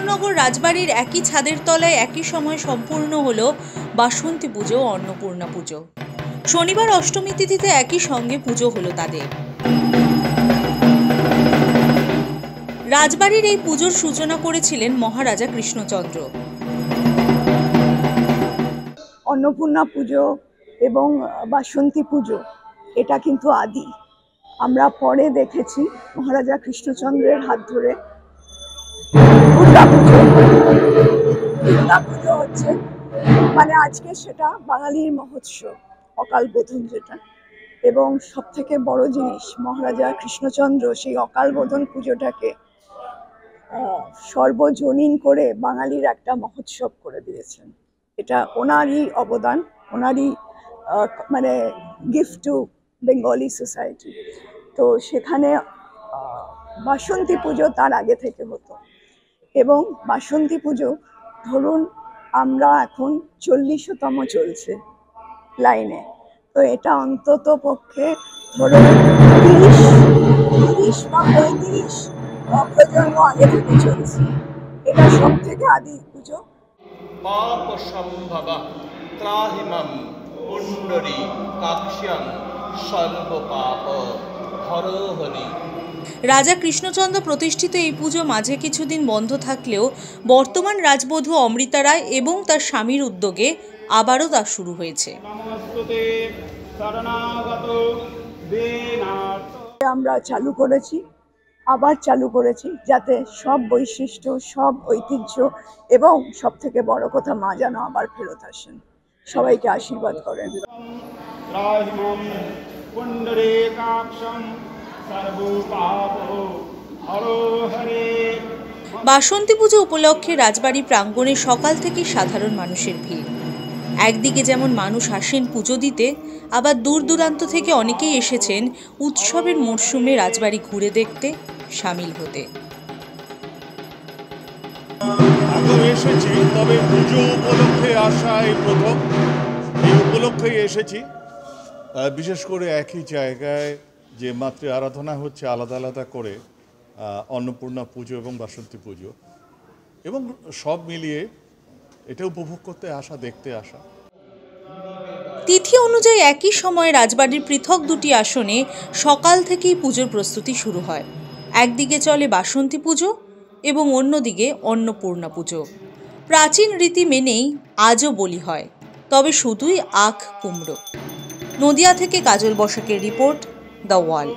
কৃষ্ণনগর রাজবাড়ির একই ছাদের তলায় একই সময় সম্পূর্ণ হলো বাসন্তী পুজো ও অন্নপূর্ণা পুজো। শনিবার অষ্টমী তিথিতে একই সঙ্গে পুজো হলো তাদের। রাজবাড়ির এই পুজোর সূচনা করেছিলেন মহারাজা কৃষ্ণচন্দ্র। অন্নপূর্ণা পুজো এবং বাসন্তী পুজো এটা কিন্তু আদি। আমরা পরে দেখেছি মহারাজা কৃষ্ণচন্দ্রের হাত ধরে দুর্গা পুজো হচ্ছে, মানে আজকে সেটা বাঙালির মহোৎসব, অকাল বোধন যেটা। এবং সব থেকে বড় জিনিস, মহারাজা কৃষ্ণচন্দ্র সেই অকাল বোধন পুজোটাকে সর্বজনীন করে বাঙালির একটা মহোৎসব করে দিয়েছেন। এটা ওনারই অবদান, ওনারই মানে গিফট টু বেঙ্গলি সোসাইটি। তো সেখানে বাসন্তী পুজো তার আগে থেকে হতো, এবং বাসন্তী পুজো ধরুন আমরা এখন 40তম চলছে লাইনে। তো এটা অন্তত পক্ষে ধরুন 30 বা 35 প্রজন্ম আগে থেকে চলছে। এটা সব থেকে আদি পুজো। পাপ সম্ভব ত্রাহিমাম পুণ্ডরী কাক্ষ্যং সর্ব পাপ হরহরি। রাজা কৃষ্ণচন্দ্র প্রতিষ্ঠিত এই পুজো মাঝে কিছুদিন বন্ধ থাকলেও বর্তমান রাজবধূ অমৃতা রায় এবং তার স্বামীর উদ্যোগে আবারও তা শুরু হয়েছে। আমরা আবার চালু করেছি যাতে সব বৈশিষ্ট্য, সব ঐতিহ্য এবং সব থেকে বড় কথা, মা যেন আবার ফেরত আসেন, সবাইকে আশীর্বাদ করেন। বাসন্তী পুজো উপলক্ষে রাজবাড়ি প্রাঙ্গণে সকাল থেকে সাধারণ মানুষের ভিড়। একদিকে যেমন মানুষ আসেন পুজো দিতে, আবার দূর দূরান্ত থেকে অনেকেই এসেছেন উৎসবের মরশুমে রাজবাড়ি ঘুরে দেখতে, সামিল হতে। আগেও এসেছি, তবে পুজো উপলক্ষে আসা এই প্রথম। এই উপলক্ষেই এসেছি, বিশেষ করে একই জায়গায় যে মাতৃ আরাধনা হচ্ছে আলাদা আলাদা করে, অন্নপূর্ণা পুজো এবং বাসন্তী পুজো, এবং সব মিলিয়ে এটা উপভোগ করতে আসা, দেখতে আসা। তিথি অনুযায়ী একই সময়ে রাজবাড়ির পৃথক দুটি আসনে সকাল থেকেই পুজোর প্রস্তুতি শুরু হয়। একদিকে চলে বাসন্তী পুজো এবং অন্যদিকে অন্নপূর্ণা পুজো। প্রাচীন রীতি মেনেই আজও বলি হয়, তবে শুধুই আখ কুমড়ো। নদিয়া থেকে কাজল বসাকের রিপোর্ট, দ্য ওয়াল।